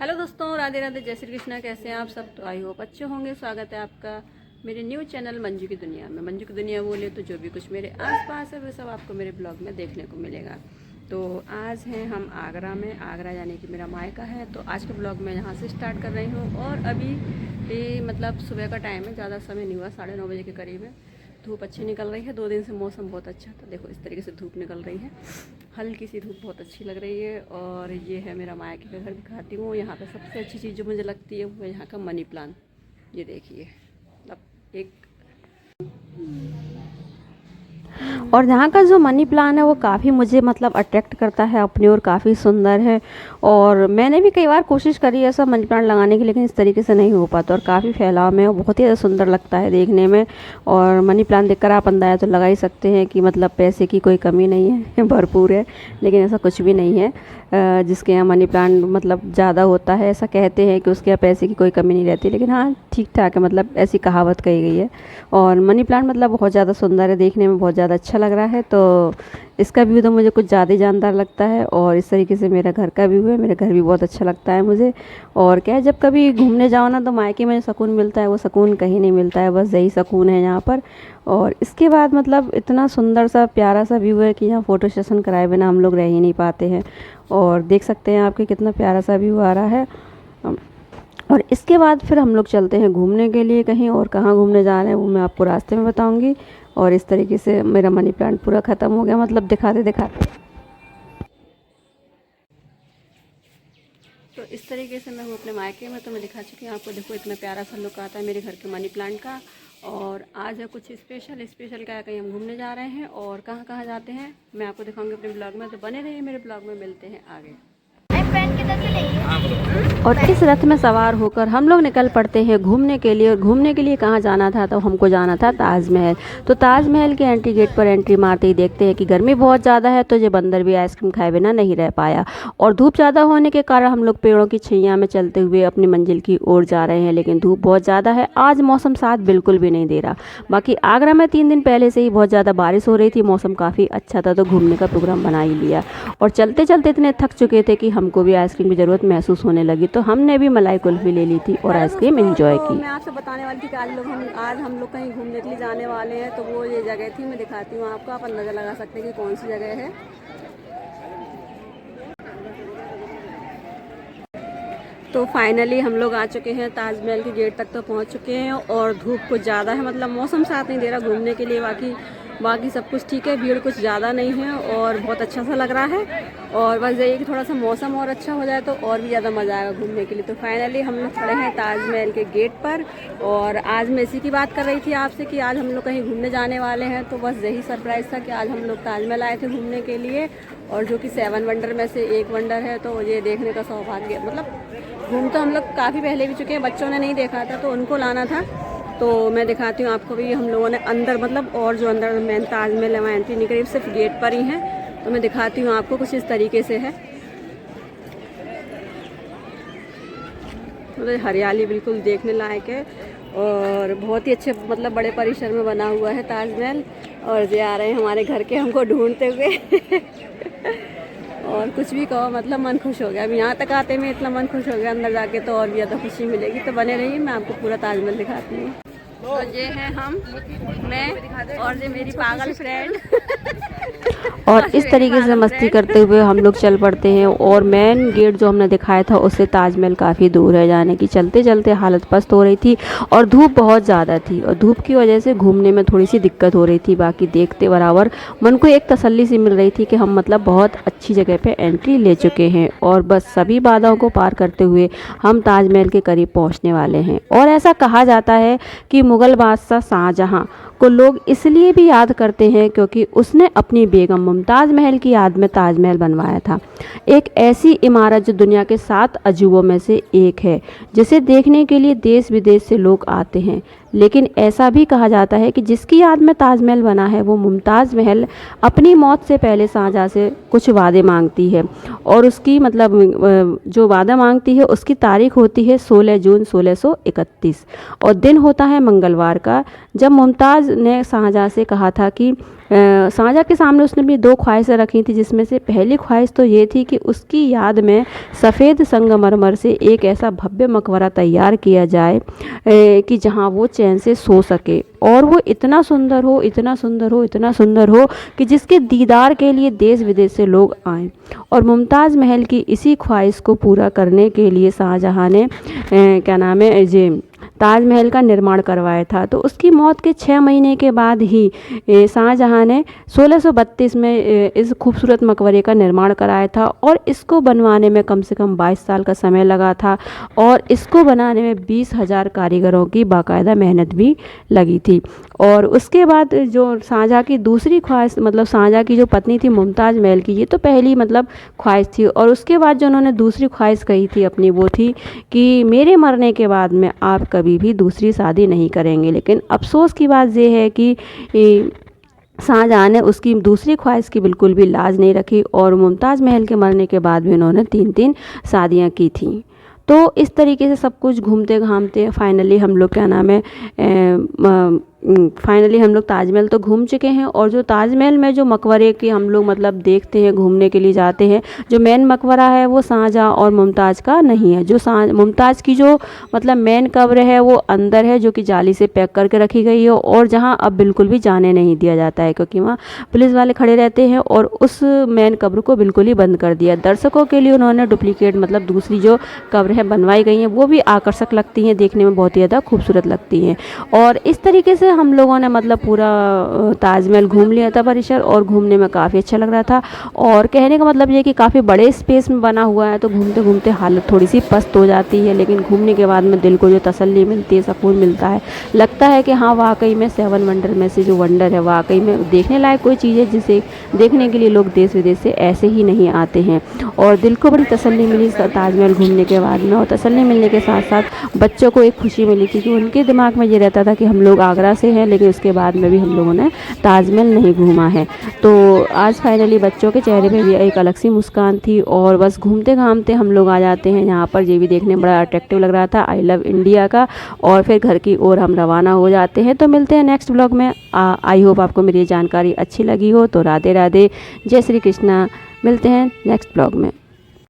Hello दोस्तों, राधे राधे, जय श्री कृष्णा। कैसे हैं आप सब? तो आई होप अच्छे होंगे। स्वागत है आपका मेरे न्यू चैनल मंजू की दुनिया में। मंजू की दुनिया बोले तो जो भी कुछ मेरे आसपास है वो सब आपको मेरे ब्लॉग में देखने को मिलेगा। तो आज हैं हम आगरा में। आगरा यानी कि मेरा मायका है। तो आज के ब्लॉग में यहाँ से स्टार्ट कर रही हूँ और अभी मतलब सुबह का टाइम है, ज़्यादा समय नहीं हुआ, 9:30 बजे के करीब है। धूप अच्छी निकल रही है। 2 दिन से मौसम बहुत अच्छा था। देखो इस तरीके से धूप निकल रही है, हल्की सी धूप बहुत अच्छी लग रही है। और ये है मेरा मायके का घर, दिखाती हूँ। यहाँ पे सबसे अच्छी चीज़ जो मुझे लगती है वो यहाँ का मनी प्लांट। ये देखिए, मतलब एक और यहाँ का जो मनी प्लांट है वो काफ़ी मुझे मतलब अट्रैक्ट करता है अपनी ओर, काफ़ी सुंदर है। और मैंने भी कई बार कोशिश करी है सब मनी प्लांट लगाने की, लेकिन इस तरीके से नहीं हो पाता और काफ़ी फैलाव में, बहुत ही ज़्यादा सुंदर लगता है देखने में। और मनी प्लांट देखकर आप अंदाज़ा तो लगा ही सकते हैं कि मतलब पैसे की कोई कमी नहीं है भरपूर है। लेकिन ऐसा कुछ भी नहीं है। जिसके यहाँ मनी प्लांट मतलब ज़्यादा होता है, ऐसा कहते हैं कि उसके यहाँ पैसे की कोई कमी नहीं रहती। लेकिन हाँ, ठीक ठाक है, मतलब ऐसी कहावत कही गई है। और मनी प्लांट मतलब बहुत ज़्यादा सुंदर है, देखने में बहुत ज़्यादा अच्छा लग रहा है। तो इसका व्यू तो मुझे कुछ ज़्यादा ही जानदार लगता है। और इस तरीके से मेरा घर का व्यू है। मेरा घर भी बहुत अच्छा लगता है मुझे। और क्या है, जब कभी घूमने जाओ ना तो मायके में सुकून मिलता है, वो सुकून कहीं नहीं मिलता है, बस यही सुकून है यहाँ पर। और इसके बाद मतलब इतना सुंदर सा प्यारा सा व्यू है कि यहाँ फ़ोटो सेशन कराए बिना हम लोग रह ही नहीं पाते हैं। और देख सकते हैं आपके कितना प्यारा सा व्यू आ रहा है। और इसके बाद फिर हम लोग चलते हैं घूमने के लिए कहीं, और कहाँ घूमने जा रहे हैं वो मैं आपको रास्ते में बताऊंगी। और इस तरीके से मेरा मनी प्लांट पूरा ख़त्म हो गया, मतलब दिखाते दिखाते। तो इस तरीके से मैं हूँ अपने मायके में, तो मैं दिखा चुकी हूँ आपको। देखो इतना प्यारा सा लुक आता है मेरे घर के मनी प्लांट का। और आज है कुछ स्पेशल क्या है, कहीं हम घूमने जा रहे हैं और कहाँ कहाँ जाते हैं मैं आपको दिखाऊंगी अपने ब्लॉग में। तो बने रहिए मेरे ब्लॉग में, मिलते हैं आगे। और इस रथ में सवार होकर हम लोग निकल पड़ते हैं घूमने के लिए। और घूमने के लिए कहाँ जाना था, तो हमको जाना था ताजमहल। तो ताजमहल के एंट्री गेट पर एंट्री मारते ही देखते हैं कि गर्मी बहुत ज़्यादा है, तो ये बंदर भी आइसक्रीम खाए बिना नहीं रह पाया। और धूप ज़्यादा होने के कारण हम लोग पेड़ों की छैया में चलते हुए अपनी मंजिल की ओर जा रहे हैं। लेकिन धूप बहुत ज़्यादा है, आज मौसम साथ बिल्कुल भी नहीं दे रहा। बाकी आगरा में 3 दिन पहले से ही बहुत ज़्यादा बारिश हो रही थी, मौसम काफ़ी अच्छा था, तो घूमने का प्रोग्राम बना ही लिया। और चलते चलते इतने थक चुके थे कि हमको भी आइसक्रीम की ज़रूरत महसूस होने लगी, तो हमने भी मलाई कुल्फी ले ली थी और आइसक्रीम एंजॉय की। मैं आपसे बताने वाली थी कि आज हम लोग कहीं घूमने के लिए जाने वाले हैं। तो वो ये जगह थी, मैं दिखाती हूँ आपको, आप अंदाज़ा लगा सकते हैं कि कौन सी जगह है। तो फाइनली हम लोग आ चुके हैं ताजमहल के गेट तक, तो पहुँच चुके हैं। और धूप कुछ ज़्यादा है, मतलब मौसम साथ नहीं दे रहा घूमने के लिए। बाकी सब कुछ ठीक है, भीड़ कुछ ज़्यादा नहीं है और बहुत अच्छा सा लग रहा है। और बस यही कि थोड़ा सा मौसम और अच्छा हो जाए तो और भी ज़्यादा मज़ा आएगा घूमने के लिए। तो फाइनली हम लोग खड़े हैं ताजमहल के गेट पर। और आज मैं इसी की बात कर रही थी आपसे कि आज हम लोग कहीं घूमने जाने वाले हैं। तो बस यही सरप्राइज़ था कि आज हम लोग ताजमहल आए थे घूमने के लिए, और जो कि 7 वंडर में से एक वंडर है। तो ये देखने का सौभाग्य, मतलब घूम तो हम लोग काफ़ी पहले भी चुके हैं, बच्चों ने नहीं देखा था तो उनको लाना था। तो मैं दिखाती हूँ आपको भी। हम लोगों ने अंदर मतलब, और जो अंदर मेन ताजमहल है वहाँ एंट्री नहीं करी, सिर्फ गेट पर ही है। तो मैं दिखाती हूँ आपको, कुछ इस तरीके से है। मतलब हरियाली बिल्कुल देखने लायक है और बहुत ही अच्छे मतलब बड़े परिसर में बना हुआ है ताजमहल। और ये आ रहे हैं हमारे घर के हमको ढूंढते हुए और कुछ भी कहो, मतलब मन खुश हो गया। अब यहाँ तक आते में इतना मन खुश हो गया, अंदर जाके तो और भी ज़्यादा खुशी मिलेगी। तो बने रहिए, मैं आपको पूरा ताजमहल दिखाती हूँ। तो ये हैं मैं और ये मेरी पागल फ्रेंड और इस तरीके से मस्ती करते हुए हम लोग चल पड़ते हैं। और मेन गेट जो हमने दिखाया था उससे ताजमहल काफ़ी दूर है जाने की। चलते चलते हालत पस्त हो रही थी और धूप बहुत ज़्यादा थी, और धूप की वजह से घूमने में थोड़ी सी दिक्कत हो रही थी। बाकी देखते बराबर मन को एक तसल्ली सी मिल रही थी कि हम मतलब बहुत अच्छी जगह पे एंट्री ले चुके हैं। और बस सभी बाधाओं को पार करते हुए हम ताजमहल के करीब पहुँचने वाले हैं। और ऐसा कहा जाता है कि मुग़ल बादशाह शाहजहाँ को लोग इसलिए भी याद करते हैं क्योंकि उसने अपनी बेगम मुमताज़ महल की याद में ताजमहल बनवाया था। एक ऐसी इमारत जो दुनिया के 7 अजूबों में से एक है, जिसे देखने के लिए देश विदेश से लोग आते हैं। लेकिन ऐसा भी कहा जाता है कि जिसकी याद में ताजमहल बना है वो मुमताज़ महल अपनी मौत से पहले शाहजहाँ से कुछ वादे मांगती है। और उसकी मतलब जो वादा मांगती है उसकी तारीख होती है 16 जून 1631 और दिन होता है मंगलवार का, जब मुमताज़ ने शाहजहाँ से कहा था कि शाहजहाँ के सामने उसने अपनी 2 ख्वाहिशें रखी थी, जिसमें से पहली ख्वाहिश तो ये थी कि उसकी याद में सफ़ेद संगमरमर से एक ऐसा भव्य मकबरा तैयार किया जाए कि जहाँ वो चैन से सो सके, और वो इतना सुंदर हो, इतना सुंदर हो, इतना सुंदर हो कि जिसके दीदार के लिए देश विदेश से लोग आएँ। और मुमताज़ महल की इसी ख्वाहिश को पूरा करने के लिए शाहजहाँ ने क्या नाम है जे ताजमहल का निर्माण करवाया था। तो उसकी मौत के 6 महीने के बाद ही शाहजहाँ ने 1632 में इस खूबसूरत मकबरे का निर्माण कराया था, और इसको बनवाने में कम से कम 22 साल का समय लगा था, और इसको बनाने में 20,000 कारीगरों की बाकायदा मेहनत भी लगी थी। और उसके बाद जो शाहजहाँ की दूसरी ख्वाहिश, मतलब शाहजहाँ की जो पत्नी थी मुमताज़ महल की, ये तो पहली मतलब ख्वाहिश थी, और उसके बाद जो उन्होंने दूसरी ख्वाहिश कही थी अपनी, वो थी कि मेरे मरने के बाद में आप कभी भी दूसरी शादी नहीं करेंगे। लेकिन अफसोस की बात ये है कि शाहजहाँ ने उसकी दूसरी ख्वाहिश की बिल्कुल भी लाज नहीं रखी, और मुमताज़ महल के मरने के बाद भी उन्होंने 3-3 शादियाँ की थी। तो इस तरीके से सब कुछ घूमते घामते फाइनली हम लोग क्या नाम है फाइनली हम लोग ताजमहल तो घूम चुके हैं। और जो ताजमहल में जो मकबरे की हम लोग मतलब देखते हैं, घूमने के लिए जाते हैं, जो मेन मकबरा है वो शाहजहाँ और मुमताज़ का नहीं है। जो मुमताज़ की जो मतलब मेन कब्र है वो अंदर है, जो कि जाली से पैक करके रखी गई है, और जहाँ अब बिल्कुल भी जाने नहीं दिया जाता है, क्योंकि वहाँ पुलिस वाले खड़े रहते हैं, और उस मेन कब्र को बिल्कुल ही बंद कर दिया। दर्शकों के लिए उन्होंने डुप्लीकेट मतलब दूसरी जो कब्र है बनवाई गई हैं, वो भी आकर्षक लगती हैं, देखने में बहुत ही ज़्यादा खूबसूरत लगती हैं। और इस तरीके से हम लोगों ने मतलब पूरा ताजमहल घूम लिया था परिसर, और घूमने में काफ़ी अच्छा लग रहा था। और कहने का मतलब ये कि काफ़ी बड़े स्पेस में बना हुआ है, तो घूमते घूमते हालत थोड़ी सी पस्त हो जाती है, लेकिन घूमने के बाद में दिल को जो तसल्ली मिलती है, सुकून मिलता है, लगता है कि हाँ वाकई में 7 वंडर में से जो वंडर है, वाकई में देखने लायक कोई चीज़ है, जिसे देखने के लिए लोग देश विदेश से ऐसे ही नहीं आते हैं। और दिल को बड़ी तसल्ली मिली ताजमहल घूमने के बाद में, और तसल्ली मिलने के साथ साथ बच्चों को एक खुशी मिली, क्योंकि उनके दिमाग में ये रहता था कि हम लोग आगरा से हैं, लेकिन उसके बाद में भी हम लोगों ने ताजमहल नहीं घूमा है। तो आज फाइनली बच्चों के चेहरे पे भी एक अलग सी मुस्कान थी। और बस घूमते घामते हम लोग आ जाते हैं यहाँ पर, ये भी देखने में बड़ा अट्रैक्टिव लग रहा था, आई लव इंडिया का। और फिर घर की ओर हम रवाना हो जाते हैं। तो मिलते हैं नेक्स्ट ब्लॉग में। आई होप आपको मेरी जानकारी अच्छी लगी हो। तो राधे राधे, जय श्री कृष्णा। मिलते हैं नेक्स्ट ब्लॉग में।